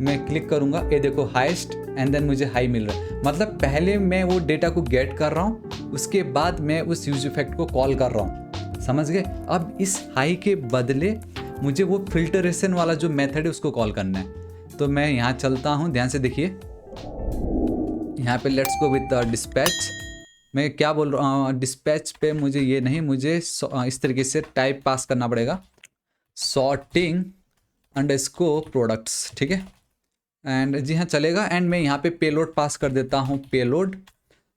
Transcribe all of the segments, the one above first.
मैं क्लिक करूँगा, ये देखो हाईएस्ट एंड देन मुझे हाई मिल रहा है। मतलब पहले मैं वो डेटा को गेट कर रहा हूँ, उसके बाद मैं उस यूज इफेक्ट को कॉल कर रहा हूँ, समझ गए। अब इस हाई के बदले मुझे वो फिल्टरेशन वाला जो मेथड है उसको कॉल करना है। तो मैं यहाँ चलता हूँ, ध्यान से देखिए, यहाँ पे लेट्स गो विद डिस्पैच। मैं क्या बोल रहा हूँ, डिस्पैच पे मुझे ये नहीं, मुझे इस तरीके से टाइप पास करना पड़ेगा, सॉर्टिंग अंडरस्कोर प्रोडक्ट्स, ठीक है। एंड जी हाँ चलेगा। एंड मैं यहाँ पे पेलोड पास कर देता हूँ, payload,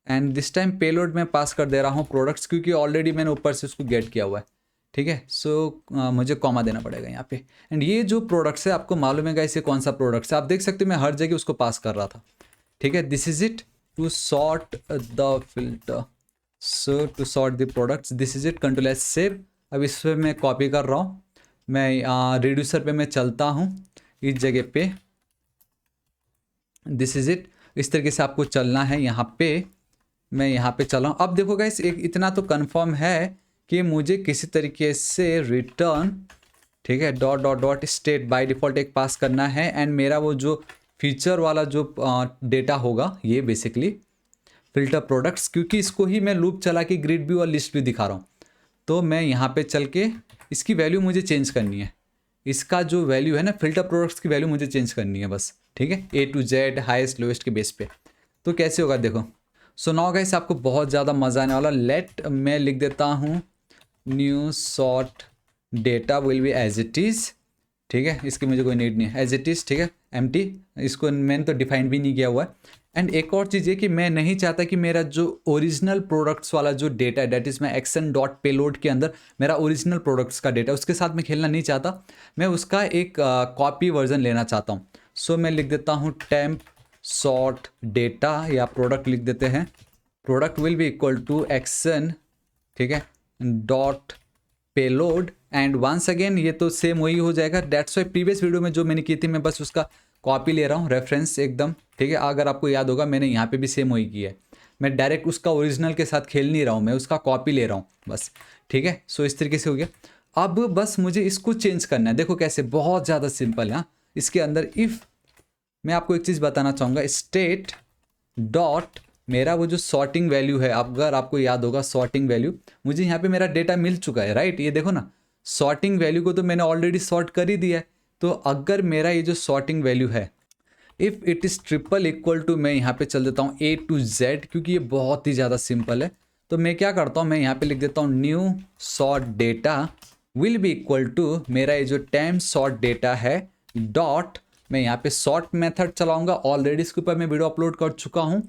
and this time payload में पास कर दे रहा हूँ प्रोडक्ट्स, क्योंकि ऑलरेडी मैंने ऊपर से उसको गेट किया हुआ है, ठीक है। सो मुझे कॉमा देना पड़ेगा यहाँ पे। एंड ये जो प्रोडक्ट्स है, आपको मालूम है गाइस ये कौन सा प्रोडक्ट्स है, आप देख सकते हो मैं हर जगह उसको पास कर रहा था, ठीक है। This is it to sort the filter, so to sort the products, this is it, control S save. अब इस पर मैं कॉपी कर रहा हूँ, मैं रिड्यूसर पे मैं चलता हूँ, इस जगह पे दिस इज इट, इस तरीके से आपको चलना है। यहाँ पे मैं यहाँ पे चला हूँ। अब देखो गाइस, एक इतना तो कंफर्म है कि मुझे किसी तरीके से रिटर्न, ठीक है, dot dot dot state by default एक पास करना है। एंड मेरा वो जो फीचर वाला जो डेटा होगा, ये बेसिकली फिल्टर प्रोडक्ट्स, क्योंकि इसको ही मैं लूप चला के ग्रिड व्यू और लिस्ट व्यू दिखा रहा हूँ। तो मैं यहाँ पे चल के इसकी वैल्यू मुझे चेंज करनी है, इसका जो वैल्यू है ना फिल्टर प्रोडक्ट्स की वैल्यू मुझे चेंज करनी है बस, ठीक है, A to Z highest lowest के बेस पे। तो कैसे होगा देखो। सो नाउ गाइस आपको बहुत ज़्यादा मज़ा आने वाला। लेट मैं लिख देता हूँ new sort data will be as it is, ठीक है, इसकी मुझे कोई नीड नहीं है, एज इट इज़, ठीक है, एम्प्टी, इसको मैंने तो डिफाइन भी नहीं किया हुआ है। एंड एक और चीज़ ये कि मैं नहीं चाहता कि मेरा जो ओरिजिनल प्रोडक्ट्स वाला जो डेटा है, डेट इज़ मैं एक्शन डॉट पेलोड के अंदर मेरा ओरिजिनल प्रोडक्ट्स का डेटा, उसके साथ मैं खेलना नहीं चाहता, मैं उसका एक कॉपी वर्जन लेना चाहता हूँ। सो मैं लिख देता हूँ टेम्प सॉर्ट डेटा, या प्रोडक्ट लिख देते हैं, product will be equal to action, ठीक है, dot payload. And once again ये तो सेम वही हो जाएगा, डेट्स वाई प्रीवियस वीडियो में जो मैंने की थी मैं बस उसका कॉपी ले रहा हूँ, रेफरेंस एकदम, ठीक है। अगर आपको याद होगा मैंने यहाँ पे भी सेम वही किया है, मैं डायरेक्ट उसका ओरिजिनल के साथ खेल नहीं रहा हूँ, मैं उसका कॉपी ले रहा हूँ बस, ठीक है। सो इस तरीके से हो गया। अब बस मुझे इसको चेंज करना है, देखो कैसे, बहुत ज़्यादा सिंपल है। हाँ, इसके अंदर इफ़ मैं आपको एक चीज़ बताना चाहूँगा, स्टेट डॉट मेरा वो जो सॉर्टिंग वैल्यू है, अगर आपको याद होगा सॉर्टिंग वैल्यू, मुझे यहाँ पे मेरा डेटा मिल चुका है, राइट। ये देखो ना, सॉर्टिंग वैल्यू को तो मैंने ऑलरेडी सॉर्ट कर ही दिया है। तो अगर मेरा ये जो सॉर्टिंग वैल्यू है, if it is triple equal to, मैं यहाँ पे चल देता हूँ A to Z, क्योंकि ये बहुत ही ज़्यादा सिंपल है। तो मैं क्या करता हूँ, मैं यहाँ पे लिख देता हूँ new sort data will be equal to, मेरा ये जो टाइम सॉर्ट डेटा है डॉट, मैं यहाँ पे सॉर्ट मेथड चलाऊंगा, ऑलरेडी इसके ऊपर मैं वीडियो अपलोड कर चुका हूँ।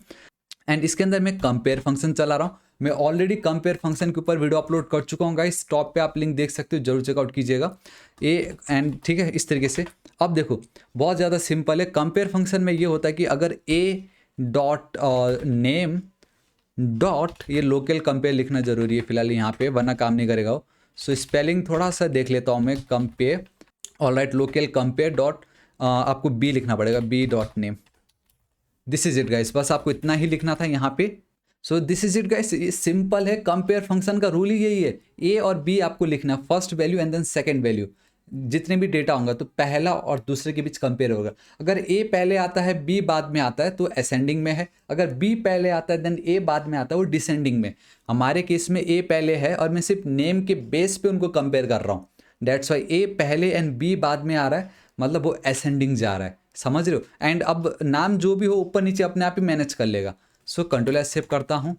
एंड इसके अंदर मैं कंपेयर फंक्शन चला रहा हूँ, मैं ऑलरेडी कंपेयर फंक्शन के ऊपर वीडियो अपलोड कर चुका हूँ गाइस, टॉप पे आप लिंक देख सकते हो, जरूर चेकआउट कीजिएगा। एंड ठीक है, इस तरीके से। अब देखो बहुत ज़्यादा सिंपल है, कंपेयर फंक्शन में ये होता है कि अगर A डॉट नेम डॉट, ये लोकल कंपेयर लिखना जरूरी है फिलहाल यहाँ पे, वरना काम नहीं करेगा वो। सो स्पेलिंग थोड़ा सा देख लेता हूँ मैं, compare, alright, local compare dot, आपको B लिखना पड़ेगा, B dot name, this is it guys, बस आपको इतना ही लिखना था यहाँ पे। So this is it guys, ये सिंपल है, कंपेयर फंक्शन का रूल ही यही है, A और B आपको लिखना, first value and then second value, जितने भी डेटा होगा तो पहला और दूसरे के बीच कंपेयर होगा। अगर A पहले आता है B बाद में आता है तो असेंडिंग में है, अगर B पहले आता है देन A बाद में आता है वो डिसेंडिंग में। हमारे केस में A पहले है और मैं सिर्फ नेम के बेस पे उनको कंपेयर कर रहा हूँ, डेट्स वाई A पहले एंड B बाद में आ रहा है, मतलब वो असेंडिंग जा रहा है, समझ रहे हो। एंड अब नाम जो भी हो ऊपर नीचे अपने आप ही मैनेज कर लेगा। सो कंट्रोल एस सेव करता हूँ,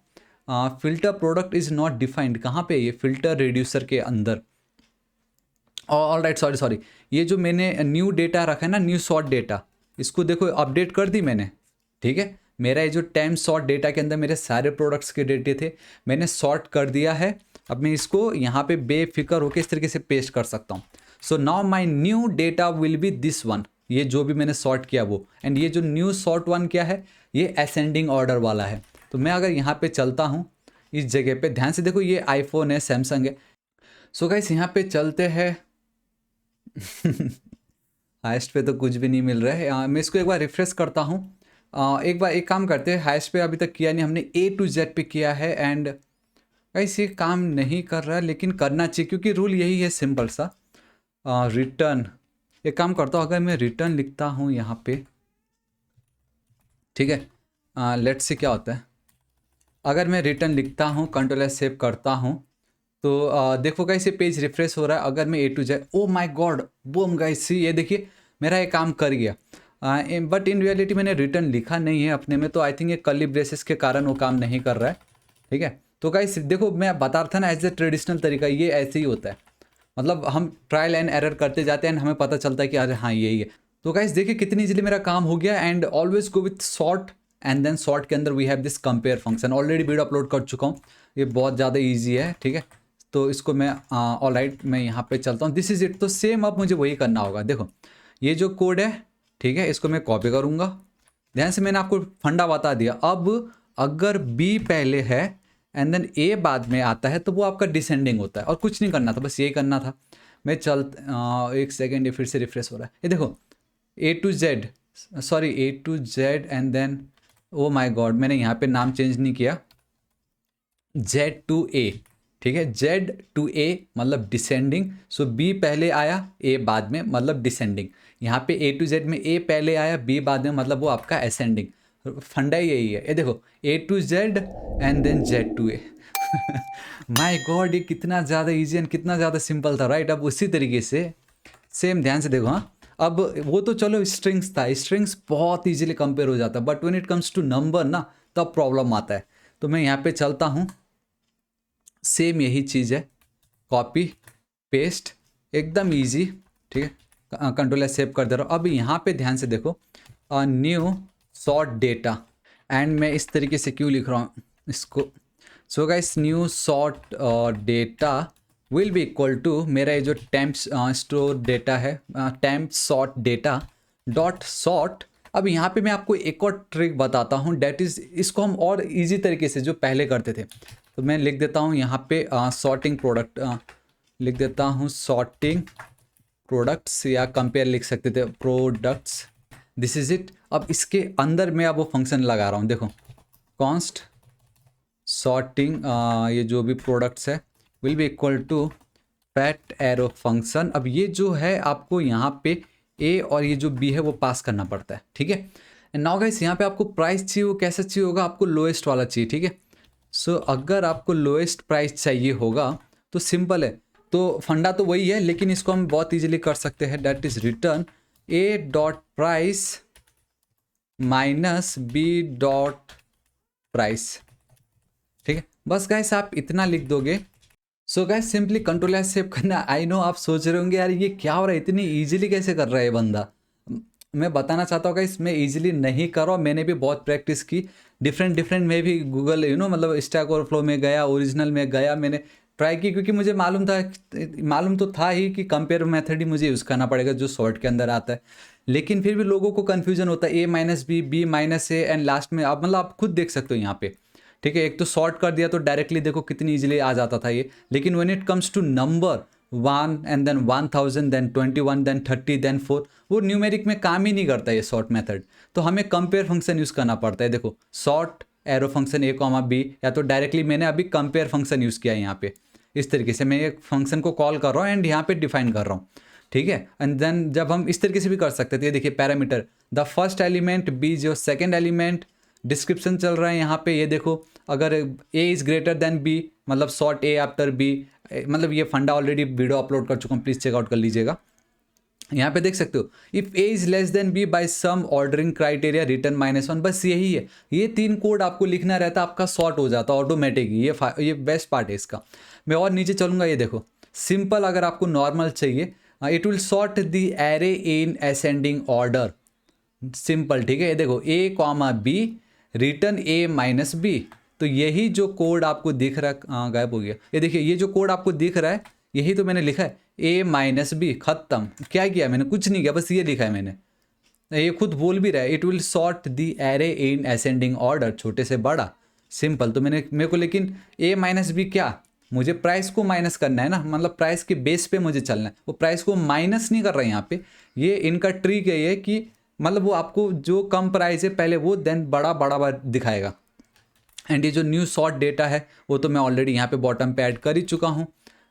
filter product is not defined, कहाँ पे, ये फिल्टर रिड्यूसर के अंदर। ऑल राइट, सॉरी, ये जो मैंने न्यू डेटा रखा है ना, न्यू सॉर्ट डेटा, इसको देखो अपडेट कर दी मैंने, ठीक है। मेरा ये जो टाइम सॉर्ट डेटा के अंदर मेरे सारे प्रोडक्ट्स के डेटे थे, मैंने सॉर्ट कर दिया है। अब मैं इसको यहाँ पे बेफिक्र होकर इस तरीके से पेस्ट कर सकता हूँ। So now my new data will B this one, ये जो भी मैंने सॉर्ट किया वो, एंड ये जो न्यू सॉर्ट वन क्या है, ये असेंडिंग ऑर्डर वाला है। तो मैं अगर यहाँ पे चलता हूँ इस जगह पे, ध्यान से देखो, ये आईफोन है, सैमसंग है। सो गाइस यहाँ पे चलते हैं हाइस्ट पे तो कुछ भी नहीं मिल रहा है, मैं इसको एक बार रिफ्रेश करता हूँ। एक बार एक काम करते हैं, हाइस्ट पे अभी तक किया नहीं हमने, A to Z पे किया है। एंड गाइस ये काम नहीं कर रहा है, लेकिन करना चाहिए क्योंकि रूल यही है सिंपल सा, रिटर्न एक काम करता हूँ, अगर मैं रिटर्न लिखता हूँ यहाँ पे, ठीक है, लेट्स से क्या होता है, अगर मैं रिटर्न लिखता हूँ, कंट्रोल एस सेव करता हूँ, तो देखो गाइस ये पेज रिफ्रेश हो रहा है। अगर मैं A to Z, oh my god, boom guys, see ये देखिए मेरा ये काम कर गया। बट इन रियलिटी मैंने रिटर्न लिखा नहीं है अपने में, तो आई थिंक ये कर्ली ब्रेसेस के कारण वो काम नहीं कर रहा है। ठीक है, तो गाइस देखो मैं बता रहा था ना, एज ए ट्रेडिशनल तरीका ये ऐसे ही होता है, मतलब हम ट्रायल एंड एरर करते जाते हैं एंड हमें पता चलता है कि अरे हाँ यही है। तो गाइस देखिए कितनी इजीली मेरा काम हो गया। And always go with sort, and then sort के अंदर we have this compare function. Already video upload कर चुका हूँ, ये बहुत ज़्यादा ईजी है। ठीक है, तो इसको मैं ऑलराइट मैं यहाँ पे चलता हूँ, दिस इज इट। तो सेम अब मुझे वही करना होगा। देखो ये जो कोड है, ठीक है, इसको मैं कॉपी करूँगा। ध्यान से मैंने आपको फंडा बता दिया। अब अगर बी पहले है एंड देन ए बाद में आता है तो वो आपका डिसेंडिंग होता है, और कुछ नहीं करना था, बस यही करना था। मैं एक सेकेंड, ये फिर से रिफ्रेश हो रहा है। ये देखो A to Z, sorry A to Z and then, oh my god मैंने यहाँ पे नाम चेंज नहीं किया, जेड टू ए। ठीक है, जेड टू ए मतलब डिसेंडिंग, सो बी पहले आया ए बाद में मतलब डिसेंडिंग। यहाँ पे ए टू जेड में ए पहले आया बी बाद में मतलब वो आपका असेंडिंग। फंडा यही है। ये देखो A to Z and then Z to A. My god ये कितना ज़्यादा इजी एंड कितना ज़्यादा सिंपल था, राइट। अब उसी तरीके से सेम ध्यान से देखो। हाँ, अब वो तो चलो स्ट्रिंग्स था, स्ट्रिंग्स बहुत इजीली कंपेयर हो जाता है, but when it comes to number ना तब प्रॉब्लम आता है। तो मैं यहाँ पे चलता हूँ, सेम यही चीज़ है, कॉपी पेस्ट, एकदम इजी। ठीक है, कंट्रोल एस सेव कर दे रहा हूँ। अब यहाँ पे ध्यान से देखो, न्यू सॉर्ट डेटा, एंड मैं इस तरीके से क्यों लिख रहा हूँ इसको। So guys new sort data will be equal to, मेरा ये जो टेम्प स्टोर डेटा है, temp sort data dot sort. अब यहाँ पे मैं आपको एक और ट्रिक बताता हूँ, डेट इज़, इसको हम और इजी तरीके से जो पहले करते थे, तो मैं लिख देता हूँ यहाँ पे सॉर्टिंग प्रोडक्ट, लिख देता हूँ सॉर्टिंग प्रोडक्ट्स, या कंपेयर लिख सकते थे प्रोडक्ट्स, दिस इज इट। अब इसके अंदर मैं अब वो फंक्शन लगा रहा हूँ, देखो कॉन्स्ट सॉर्टिंग, ये जो भी प्रोडक्ट्स है will be equal to fat arrow function. अब ये जो है आपको यहाँ पे ए और ये जो बी है वो पास करना पड़ता है। ठीक है, एंड नाउ गाइस यहाँ पे आपको प्राइस चाहिए, वो कैसा चाहिए होगा, आपको लोएस्ट वाला चाहिए। ठीक है, सो अगर आपको लोएस्ट प्राइस चाहिए होगा तो सिंपल है, तो फंडा तो वही है, लेकिन इसको हम बहुत इजीली कर सकते हैं, that is return A dot price minus B dot price. ठीक है, बस गाइस आप इतना लिख दोगे। So guys simply control S save करना। आई नो आप सोच रहे होंगे यार ये क्या हो रहा है, इतनी इजीली कैसे कर रहा है ये बंदा। मैं बताना चाहता हूँ गाइस मैं इजीली नहीं कर रहा हूँ, मैंने भी बहुत प्रैक्टिस की, डिफरेंट में भी गूगल मतलब स्टैक ओवरफ्लो में गया, ओरिजिनल में गया, मैंने ट्राई की, क्योंकि मुझे मालूम तो था ही कि कंपेयर मेथड ही मुझे यूज़ करना पड़ेगा जो सॉर्ट के अंदर आता है। लेकिन फिर भी लोगों को कन्फ्यूजन होता है, A minus B, B minus A, and last में आप आप खुद देख सकते हो यहाँ पे। ठीक है, एक तो सॉर्ट कर दिया तो डायरेक्टली देखो कितनी इजीली आ जाता था ये। लेकिन when it comes to number 1 and then 1000 then 21 then 30 then 4, वो न्यूमेरिक में काम ही नहीं करता ये सॉर्ट मेथड, तो हमें कंपेयर फंक्शन यूज़ करना पड़ता है। देखो सॉर्ट एरो फंक्शन ए कॉमा बी, या तो डायरेक्टली मैंने अभी कंपेयर फंक्शन यूज़ किया है यहाँ पे, इस तरीके से मैं एक फंक्शन को कॉल कर रहा हूँ एंड यहाँ पे डिफाइन कर रहा हूँ। ठीक है, एंड देन जब हम इस तरीके से भी कर सकते थे, ये देखिए parameter the first element, B जो सेकेंड एलिमेंट, डिस्क्रिप्शन चल रहा है यहाँ पे, ये देखो अगर A is greater than B मतलब सॉर्ट ए आफ्टर बी, मतलब ये फंडा ऑलरेडी वीडियो अपलोड कर चुका हूँ, प्लीज़ चेकआउट कर लीजिएगा। यहाँ पे देख सकते हो if A is less than B by some ordering criteria return -1, बस यही है। ये 3 कोड आपको लिखना रहता है, आपका सॉर्ट हो जाता है ऑटोमेटिक। ये बेस्ट पार्ट है इसका। मैं और नीचे चलूँगा, ये देखो सिंपल, अगर आपको नॉर्मल चाहिए it will sort the array in ascending order, simple. ठीक है, ये देखो ए कॉमा बी रिटर्न ए माइनस बी। तो यही जो कोड आपको दिख रहा है, गायब हो गया, ये देखिए ये जो कोड आपको दिख रहा है यही तो मैंने लिखा है, ए माइनस बी, खत्म। क्या किया मैंने, कुछ नहीं किया, बस ये लिखा है मैंने, ये खुद बोल भी रहा है, it will sort the array in ascending order, छोटे से बड़ा, सिंपल। तो मेरे को लेकिन ए माइनस बी क्या, मुझे प्राइस को माइनस करना है ना, मतलब प्राइस के बेस पे मुझे चलना है, वो प्राइस को माइनस नहीं कर रहा है यहाँ पे। ये इनका ट्रिक है ये कि मतलब वो आपको जो कम प्राइस है पहले वो देन बड़ा दिखाएगा। एंड ये जो न्यू सॉर्ट डेटा है वो तो मैं ऑलरेडी यहाँ पे बॉटम पे ऐड कर ही चुका हूँ।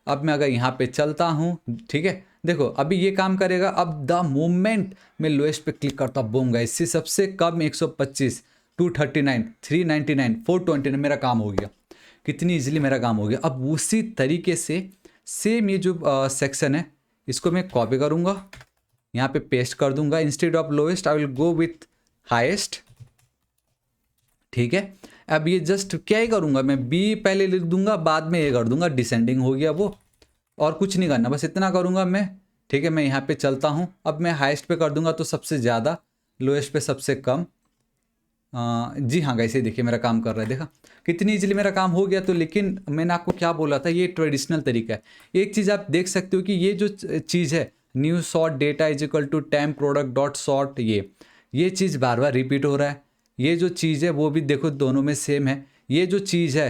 अब मैं अगर यहाँ पे चलता हूँ, ठीक है, देखो अभी ये काम करेगा। अब द मोमेंट मैं लोएस्ट पे क्लिक करता हूँ, बूम गाइस, सबसे कम 125, 239, 399, 429 मेरा काम हो गया। कितनी इजीली मेरा काम हो गया। अब उसी तरीके से सेम ये जो सेक्शन है इसको मैं कॉपी करूँगा, यहाँ पे पेस्ट कर दूंगा। Instead of lowest I will go with highest. ठीक है, अब ये जस्ट क्या ही करूँगा मैं, बी पहले लिख दूंगा, बाद में ये कर दूंगा, डिसेंडिंग हो गया वो, और कुछ नहीं करना, बस इतना करूँगा मैं। ठीक है, मैं यहाँ पे चलता हूँ। अब मैं हाईएस्ट पे कर दूंगा तो सबसे ज़्यादा, लोएस्ट पे सबसे कम। जी हाँ गाइस, ये देखिए मेरा काम कर रहा है, देखा कितनी इजीली मेरा काम हो गया। तो लेकिन मैंने आपको क्या बोला था, ये ट्रेडिशनल तरीका है। एक चीज़ आप देख सकते हो कि ये जो चीज़ है, new sort data is equal to temp product dot sort, ये चीज़ बार बार रिपीट हो रहा है। ये जो चीज़ है वो भी देखो दोनों में सेम है। ये जो चीज़ है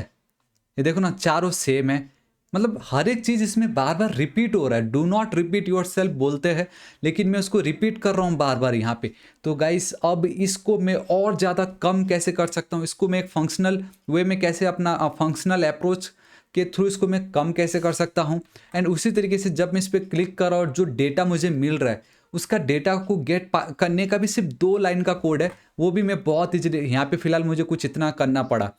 ये देखो ना, चारों सेम है, मतलब हर एक चीज़ इसमें बार बार रिपीट हो रहा है। Do not repeat your self बोलते हैं, लेकिन मैं उसको रिपीट कर रहा हूँ बार बार यहाँ पे। तो गाइस अब इसको मैं और ज़्यादा कम कैसे कर सकता हूँ, इसको मैं एक फंक्शनल वे में कैसे, अपना फंक्शनल अप्रोच के थ्रू इसको मैं कम कैसे कर सकता हूँ। एंड उसी तरीके से जब मैं इस पर क्लिक कर रहा हूँ और जो डेटा मुझे मिल रहा है उसका डेटा को गेट करने का भी सिर्फ 2 लाइन का कोड है, वो भी मैं बहुत ईजी, यहाँ पे फिलहाल मुझे कुछ इतना करना पड़ा,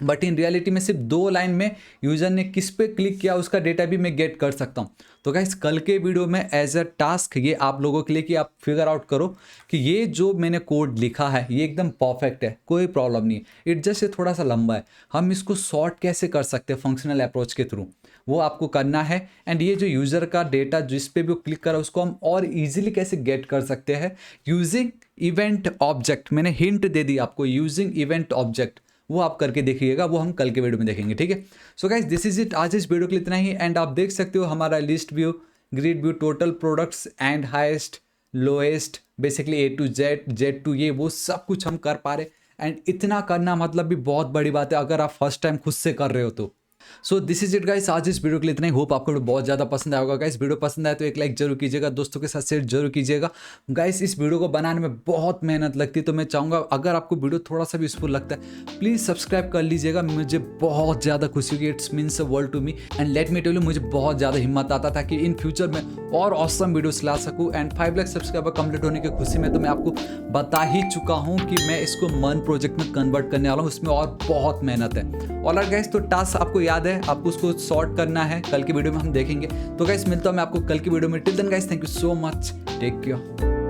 बट इन रियलिटी में सिर्फ 2 लाइन में यूज़र ने किस पे क्लिक किया उसका डेटा भी मैं गेट कर सकता हूँ। तो गाइस कल के वीडियो में एज अ टास्क ये आप लोगों के लिए कि आप फिगर आउट करो कि ये जो मैंने कोड लिखा है ये एकदम परफेक्ट है, कोई प्रॉब्लम नहीं है, इट जस्ट थोड़ा सा लंबा है, हम इसको शॉर्ट कैसे कर सकते हैं फंक्शनल अप्रोच के थ्रू, वो आपको करना है। एंड ये जो यूज़र का डेटा जिस पे भी क्लिक करा उसको हम और इजीली कैसे गेट कर सकते हैं यूजिंग इवेंट ऑब्जेक्ट। मैंने हिंट दे दी आपको, यूजिंग इवेंट ऑब्जेक्ट, वो आप करके देखिएगा, वो हम कल के वीडियो में देखेंगे। ठीक है, so guys this is it, आज इस वीडियो के लिए इतना ही। एंड आप देख सकते हो हमारा list view, grid view, total products and highest, lowest, basically A to Z, Z to ये, वो सब कुछ हम कर पा रहे। एंड इतना करना मतलब भी बहुत बड़ी बात है अगर आप फर्स्ट टाइम खुद से कर रहे हो तो। सो दिस इज इट गाइस, आज इस वीडियो के लिए इतना ही। होप आपको बहुत ज़्यादा पसंद आएगा गाइस। वीडियो पसंद आए तो एक लाइक जरूर कीजिएगा, दोस्तों के साथ शेयर जरूर कीजिएगा। गाइस इस वीडियो को बनाने में बहुत मेहनत लगती है, तो मैं चाहूँगा अगर आपको वीडियो थोड़ा सा भी यूजफुल लगता है प्लीज़ सब्सक्राइब कर लीजिएगा, मुझे बहुत ज़्यादा खुशी होगी, it's means a world to me. And let me tell you, मुझे बहुत ज़्यादा हिम्मत आता था कि इन फ्यूचर में और ऑसम वीडियोस ला सकूँ। एंड 5 लाख सब्सक्राइबर कंप्लीट होने की खुशी में तो मैं आपको बता ही चुका हूँ कि मैं इसको मन प्रोजेक्ट में कन्वर्ट करने वाला हूँ, उसमें और बहुत मेहनत है। ऑलराइट गाइस, तो टास्क आपको याद है, आपको उसको सॉर्ट करना है, कल की वीडियो में हम देखेंगे। तो गाइस मिलता हूं मैं आपको कल की वीडियो में। Till then guys, thank you so much, take care.